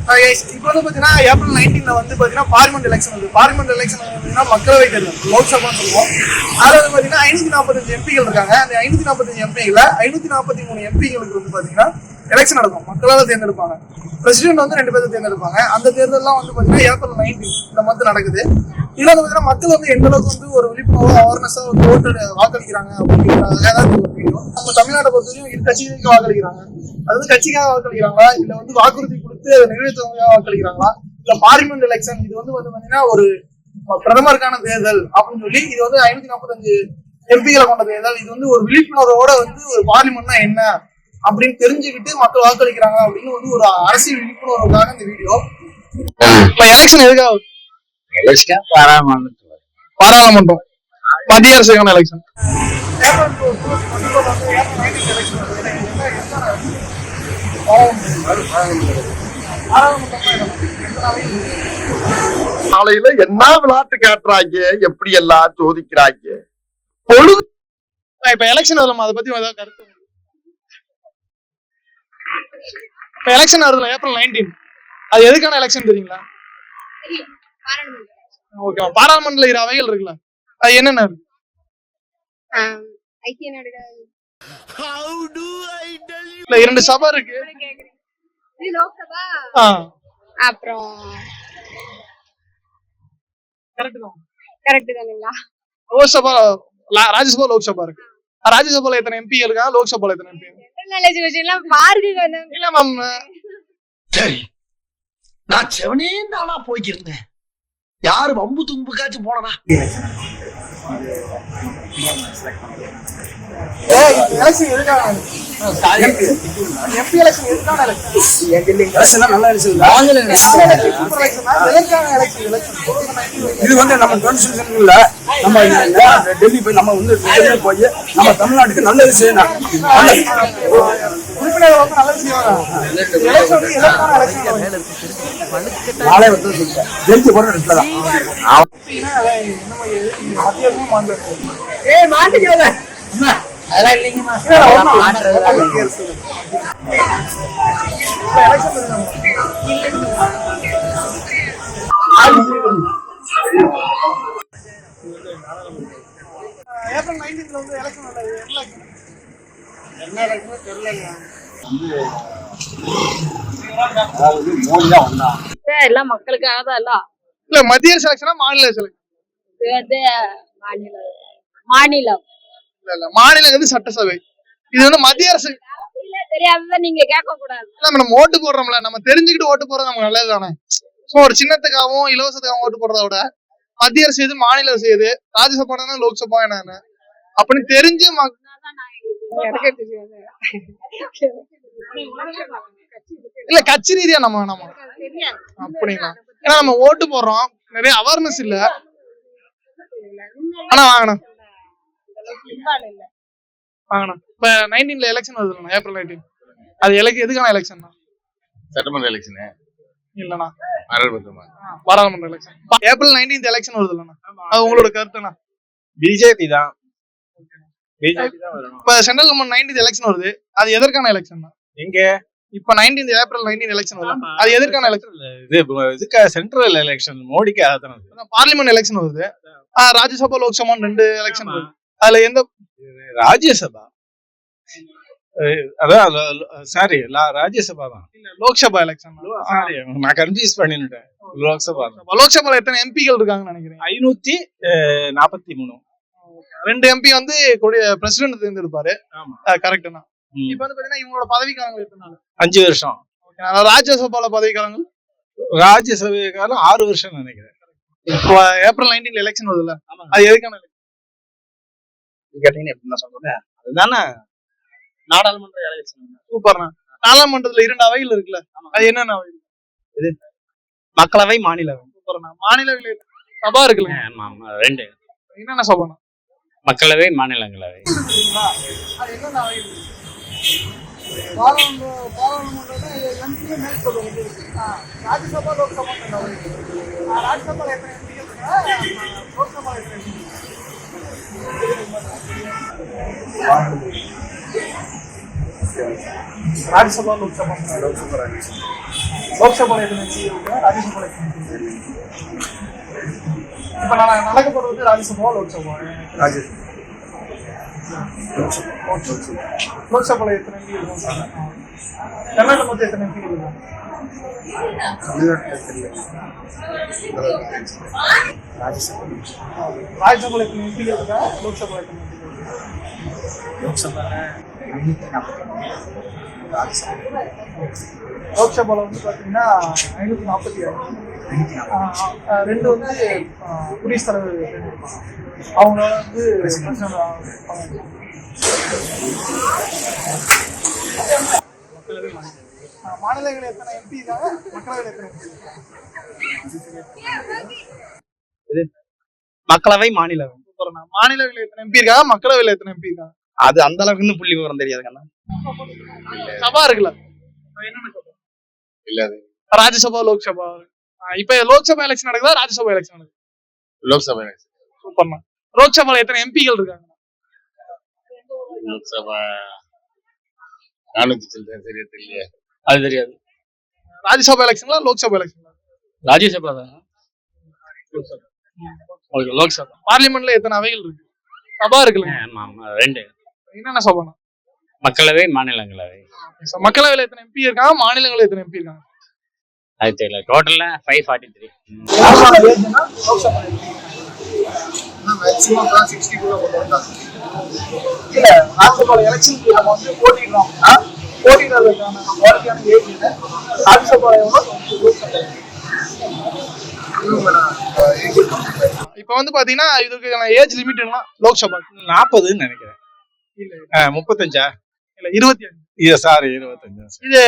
இப்போ வந்து பாத்தீங்கன்னா ஏப்ரல் 19 வந்து பாத்தீங்கன்னா பார்லிமெண்ட் எலெக்ஷன் வருது. பார்லிமெண்ட் எலெக்ஷன் வந்து மக்களவை தேர்தல், லோக்சபான்னு சொல்லுவோம். அதுல வந்து பாத்தீங்கன்னா 545 எம்பிகள் இருக்காங்க. அந்த 545 எம்பிகள 543 எம்பிகளுக்கு வந்து பாத்தீங்கன்னா எலெக்ஷன் நடக்கும், மக்களால் தேர்ந்தெடுப்பாங்க. பிரசிடென்ட் வந்து 2 பேரும் தேர்ந்தெடுப்பாங்க. அந்த தேர்தல்லாம் வந்து பாத்தீங்கன்னா ஏப்ரல் 19 இந்த மந்த் நடக்குது. இதுல வந்து பாத்தீங்கன்னா மக்கள் வந்து எந்த அளவுக்கு வந்து ஒரு விழிப்புணர்வு அவேர்னஸா வந்து ஓட்டு வாக்களிக்கிறாங்க அப்படிங்கிறதுக்காக நம்ம தமிழ்நாட்டை பொறுத்தவரைக்கும் இரு கட்சிகளுக்கு வாக்களிக்கிறாங்க. அது வந்து கட்சிக்காக வாக்களிக்கிறாங்களா, இல்ல வந்து வாக்குறுதி கொடுத்து அதை நிறைவேற்றுவதற்காக வாக்களிக்கிறாங்களா, இல்ல பார்லிமெண்ட் எலெக்ஷன் இது வந்து பாத்தீங்கன்னா ஒரு பிரதமருக்கான தேர்தல் அப்படின்னு சொல்லி இது வந்து 545 எம்பிகளை கொண்ட தேர்தல். இது வந்து ஒரு விழிப்புணர்வோட வந்து ஒரு பார்லிமெண்ட்னா என்ன அப்படின்னு தெரிஞ்சுக்கிட்டு மக்கள் வாக்களிக்கிறாங்க அப்படின்னு வந்து ஒரு அரசியல் விழிப்புணர்வுக்காக இந்த வீடியோ. எலெக்ஷன் எதுக்காக? பாராளுமன்றம் மத்திய அரசுக்கான எலெக்ஷன். காலையில என்ன விளையாட்டு காட்டுறாங்க, எப்படி எல்லாம் சோதிக்கிறாங்க பொழுது. இப்ப எலெக்ஷன் வருமா, அதை பத்தி ஏதாவது கருத்து? இப்ப எலெக்ஷன் வருதுல ஏப்ரல் 19, அது எதுக்கான எலெக்ஷன் தெரியுங்களா? ஓகே, பாராளுமன்றத்துல இரு அவைகள் இருக்குல்ல, அது என்னென்ன இருக்கு? ஐக்கிய நாடுகள், இல்ல 2 சபை இருக்கு, லோக்சபா, அப்புறம் கரெக்ட் தானுங்களா? லோக்சபா, ராஜ்யசபா, லோக்சபா இருக்கு. ராஜ்யசபால எத்தனை எம்பி இருக்கா, லோக்சபால எத்தனை எம்பி? இல்ல மேம், சரி நான் செவனே தானா போய்க்கிருந்தேன், யாரு வம்பு தும்புக்காச்சும் போனா எலெக்ஷன் எதுக்கான எம்பி எலெக்ஷன் எதுக்கான எலெக்ஷன்? நல்ல எலெக்ஷன், இது வந்து நம்ம கான்ஸ்டிடியூஷன்ல நம்ம டெல்லி போய் நம்ம வந்து போய் நம்ம தமிழ்நாட்டுக்கு நல்லது செய்யணும். உறுப்பினர்கள் வந்து நல்லது செய்வாங்க. நாளே வந்து ஜெயிச்சு போற இடத்துல தான் அதெல்லாம் இல்லைங்கம்மா. ஏப்ரல் 19 வந்து எலெக்ஷன் என்ன எலெக்ஷன் தெரியல. எல்லாம் மக்களுக்காக தான். இல்ல மத்திய அரசு எலெக்ஷனா மாநில எலெக்ஷன்? மாநிலம் இல்ல மாநிலம் வந்து சட்டசபை, இது வந்து மத்திய அரசு. தெரியாததான் நீங்க கேட்க கூடாது. நம்ம ஓட்டு போடுறோம்ல, நம்ம தெரிஞ்சுக்கிட்டு ஓட்டு போறது நமக்கு நல்லது தானே. ஒரு சின்னத்துக்காகவும் இலவசத்துக்காகவும் ஓட்டு போடுறத விட மத்திய அரசு எது, மாநில அரசு எது, ராஜ்யசபா லோக்சபா என்ன அப்படின்னு தெரிஞ்சு இல்ல கட்சி ரீதியா நம்ம அப்படிங்களா? ஏன்னா நம்ம ஓட்டு போடுறோம், நிறைய அவேர்னஸ் இல்ல. ஆனா வாங்கணும். இப்ப 19 எலெக்ஷன் வருது, ஏப்ரல் 19, அது எதுக்கான எலெக்ஷன்? சட்டமன்ற எலெக்ஷன் இல்லண்ணா, பாராளுமன்ற எலெக்ஷன். ஏப்ரல் 19 எலெக்ஷன் வருது இல்லண்ணா, அது உங்களோட கருத்துண்ணா? பிஜேபி தான். பிஜேபி தான் வரும். இப்ப சென்ட்ரல் கவர்மெண்ட் 19 எலெக்ஷன் வருது, அது எதற்கான எலெக்ஷன்? எங்க இப்ப 19 ஏப்ரல் 19 எலெக்ஷன் வருது, அது எதற்கான எலெக்ஷன்? இதுக்கு சென்ட்ரல் எலெக்ஷன், மோடிக்கு ஆதரவு. பார்லிமெண்ட் எலெக்ஷன் வருது, ராஜ்யசபா, லோக்சபா 2 எலெக்ஷன் வருது. அதுல எந்த? ராஜ்யசபா, அதான் சாரி ராஜ்யசபா தான், லோக்சபா எலெக்ஷன். சாரி நான் கன்ஃபியூஸ் பண்ணிட்டேன். லோக்சபால எத்தனை எம்பிகள் இருக்காங்கன்னு நினைக்கிறேன்? 543. 2 எம்பி வந்து பிரசிடென்ட் தேர்ந்தெடுப்பாரு. கரெக்ட்னா? இப்ப வந்து பாத்தீங்கன்னா இவங்களோட பதவிக்காலங்கள் எத்தனை நாள்? 5 வருஷம். ராஜ்யசபால பதவிக்காலங்கள்? ராஜ்யசபைக்காலம் 6 வருஷம் நினைக்கிறேன். இப்போ ஏப்ரல் 19 எலெக்ஷன் வருதுல்ல, அது எதுக்கான கேட்டீங்கன்னா எப்படி சொல்றேன்? அதுதானே நாடாளுமன்ற எலெக்ஷன். சூப்பர்ண்ணா. நாடாளுமன்றத்துல 2 அவைகள் இருக்குல்ல, அது என்னென்ன அவைகள்? இது மக்களவை, மாநிலவை. சூப்பர்ண்ணா. மாநிலவை சபா இருக்குல்ல, 2. என்னென்ன சபாண்ணா? மக்களவை, மாநிலங்களவை. அது என்னென்ன அவைகள்? பாராளுமன்றத்துல எம்பி மேல் சொல்லுவது. ராஜ்யசபா, லோக்சபா 2 அவைகள். ராஜ்யசபால எத்தனை எம்பிகள் இருக்கா, லோக்சபால எத்தனை எம்பிகள்? ராஜ்யசபா, லோக்சபா. லோக்சபால எத்தனை எம்பி இருக்கு, ராஜ்யசபால எத்தனை எம்பி இருக்கு? இப்ப நான் நடக்க போறது ராஜ்யசபா லோக்சபா? லோக்சபால எத்தனை எம்பி இருக்கும் சார்? தமிழ்நாட்டுல மொத்தம் எத்தனை எம்பி இருக்கும்? ராஜ்யசபால எத்தனை எம்பி இருக்கா, லோக்சபால எத்தனை எம்பி லோக்சபால வந்து பாத்தீங்கன்னா 546. ரெண்டு வந்து குடியரசுத் தலைவர் அவங்களால வந்து மாநிலங்கள் எத்தனை எம்பி இருக்காங்க, மக்களவையில் எத்தனை எம்பி? மக்களவை மாநிலவை. மாநிலங்கள் எத்தனை எம்பி இருக்காங்க, மக்களவையில் எத்தனை எம்பி இருக்காங்க? அது அந்த அளவுக்கு இன்னும் புள்ளி விவரம் தெரியாதுங்கண்ணா. சபா இருக்குல்ல, என்னென்ன சபா? இல்ல அது ராஜ்யசபா லோக்சபா. இப்ப லோக்சபா எலெக்ஷன் நடக்குதா, ராஜ்யசபா எலெக்ஷன் நடக்குது? லோக்சபா சூப்பர்ண்ணா. லோக்சபால எத்தனை எம்பிகள் இருக்காங்க? லோக்சபா 400 சில்லறை சரியா தெரியல. அது தெரியாது. ராஜ்யசபா எலெக்ஷன்ல லோக்சபா எலெக்ஷன்? ராஜ்யசபா தான். லோக்சபா. பார்லிமெண்ட்ல எத்தனை அவைகள் இருக்கு? சபா இருக்குல்ல, ஆமா ஆமா, ரெண்டு. என்னென்ன சபானா? மக்களவை மாநிலங்களவை. மக்களவையில எத்தனை எம்பி இருக்காங்க, மாநிலங்கள் எத்தனை எம்பி இருக்காங்க? அது தெரியல. டோட்டல்ல 543. மேக்ஸிமம் 60 குள்ள கொண்டு வந்தாங்க. இல்ல, ராஜ்யசபா எலெக்ஷனுக்கு நம்ம வந்து போட்டிடுறோம்னா போட்டிடுறதுக்கான வாடிக்கையான ஏஜ் என்ன? ராஜ்யசபா எவ்வளோ, லோக்சபா எவ்வளோ? இப்ப வந்து பாத்தீங்கன்னா இதுக்கான ஏஜ் லிமிட் என்ன? லோக்சபா 40ன்னு நினைக்கிறேன். இல்ல 35. இல்ல 25. இது சாரி 25. இது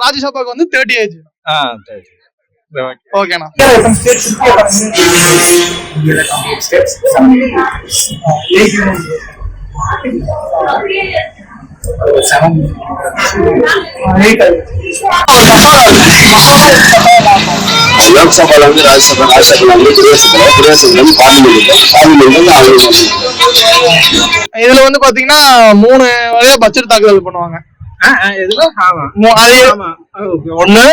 ராஜ்யசபாக்கு வந்து 30 ஏஜ். சரி. ஓகேண்ணா. லோக்சபால வந்து ராஜ்யசபா, ராஜ்யசபால வந்து குடியரசுத் தலைவர், குடியரசுத் தலைவர் பார்லிமெண்ட் இதுல வந்து பாத்தீங்கன்னா 3 வகையா பட்ஜெட் தாக்குதல் பண்ணுவாங்க. ஒண்ணு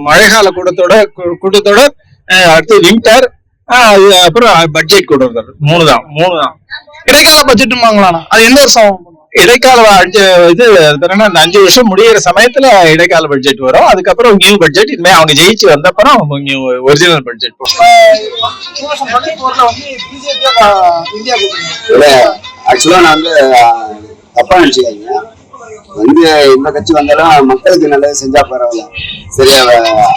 மழைக்கால கூட்டத்தொடர், அடுத்து வின்டர், அப்புறம் பட்ஜெட் கூட்டத்தொடர். 3 தான். இடைக்கால பட்ஜெட் அது எந்த வருஷம்? இடைக்கால இது அந்த 5 வருஷம் முடியிற சமயத்துல இடைக்கால பட்ஜெட் வரும். அதுக்கப்புறம் நியூ பட்ஜெட். இனிமே அவங்க ஜெயிச்சு வந்தப்பறம் ஒரிஜினல் பட்ஜெட் ஆக்சுவலா நான் வந்து தப்பா நினைச்சுக்காதீங்க. வந்து இந்த கட்சி வந்தாலும் மக்களுக்கு நல்லது செஞ்சா பரவாயில்ல. சரியா?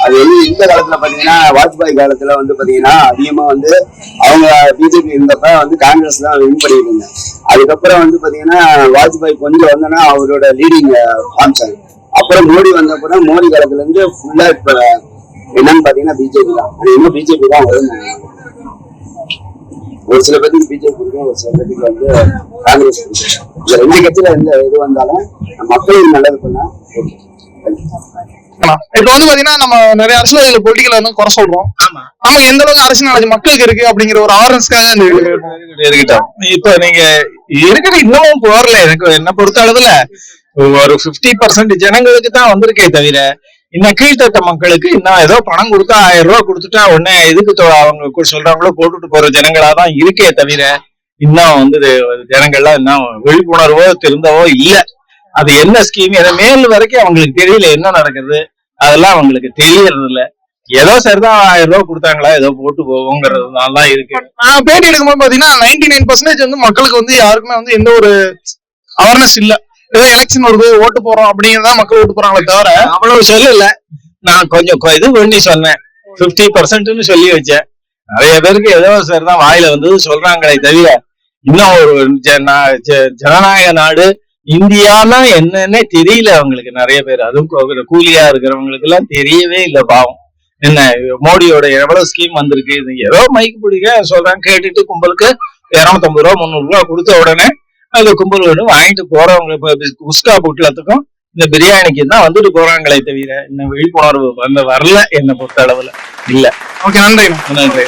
அது வந்து இந்த காலத்துல பாத்தீங்கன்னா வாஜ்பாய் காலத்துல வந்து பாத்தீங்கன்னா அதிகமா வந்து அவங்க பிஜேபி இருந்தப்ப வந்து காங்கிரஸ் தான் வின் பண்ணிட்டு இருந்தாங்க. அதுக்கப்புறம் வந்து பாத்தீங்கன்னா வாஜ்பாய் கொஞ்சம் வந்தோன்னா அவரோட லீடிங் காமிச்சாங்க. அப்புறம் மோடி வந்தப்பறம் மோடி காலத்துல இருந்து ஃபுல்லா இப்ப என்னன்னு பாத்தீங்கன்னா பிஜேபி தான். இன்னும் பிஜேபி தான் வரும். ஒரு சில பேருக்கு பிஜேபி பிடிக்கும், ஒரு சில பேருக்கு வந்து காங்கிரஸ் பிடிக்கும். இந்த 2 கட்சியில எந்த இது வந்தாலும் மக்களுக்கு நல்லது பண்ணா ஓகே. இப்ப வந்து பாத்தீங்கன்னா நம்ம நிறைய அரசியல் பொலிட்டிக்கல வந்து குறை சொல்றோம். நமக்கு எந்த அளவுக்கு அரசியல் நாலேஜ் மக்களுக்கு இருக்கு அப்படிங்கிற ஒரு அவேர்னஸ்க்காக இருக்கட்டும். இப்ப நீங்க இருக்கிற இன்னமும் போறல. எனக்கு என்ன பொறுத்த அளவுல ஒரு 50% ஜனங்களுக்கு தான் வந்திருக்கே தவிர இன்னும் கீழ்த்தட்ட மக்களுக்கு இன்னும் ஏதோ பணம் கொடுத்தா 1000 ரூபாய் கொடுத்துட்டா உடனே இதுக்கு அவங்க சொல்றாங்களோ போட்டுட்டு போற ஜனங்களாதான் இருக்கே தவிர இன்னும் வந்து ஜனங்கள்லாம் இன்னும் விழிப்புணர்வோ திருந்தவோ இல்ல. அது என்ன ஸ்கீம் மேல் வரைக்கும் அவங்களுக்கு தெரியல என்ன நடக்குது. அதெல்லாம் அவங்களுக்கு தெரியறது இல்ல. ஏதோ சரிதான் 1000 ரூபாய் கொடுத்தாங்களா ஏதோ போட்டு போவோங்கிறதுனால தான் இருக்கு. நான் பேட்டி எடுக்கும்போது பாத்தீங்கன்னா 99% வந்து மக்களுக்கு வந்து யாருக்குமே வந்து எந்த ஒரு அவேர்னஸ் இல்ல. ஏதோ எலெக்ஷன் வருது ஓட்டு போறோம் அப்படிங்கறத மக்கள் ஓட்டு போறாங்களே தவிர அவ்வளவு சொல்லல. நான் கொஞ்சம் இது பண்ணி சொன்னேன். 50%ன்னு சொல்லி வச்சேன். நிறைய பேருக்கு ஏதோ சரிதான் வாயில வந்து சொல்றாங்களே தவிர இன்னும் ஒரு ஜனநாயக நாடு இந்தியானா என்னன்னே தெரியல அவங்களுக்கு. நிறைய பேர் அதுவும் கூலியா இருக்கிறவங்களுக்கு எல்லாம் தெரியவே இல்லை பாவம். என்ன மோடியோட எவ்வளவு ஸ்கீம் வந்திருக்கு. இது ஏதோ மைக்கு பிடிக்க சொல்றாங்க, கேட்டுட்டு கும்பலுக்கு 250 ரூபா 300 ரூபா கொடுத்த உடனே அந்த கும்பல் வாங்கிட்டு போறவங்க குஸ்கா புட்லத்துக்கும் இந்த பிரியாணிக்கு தான் வந்துட்டு போறாங்களே தவிர இன்னும் விழிப்புணர்வு வரல என்ன பொறுத்த அளவுல இல்ல. ஓகே, நன்றி.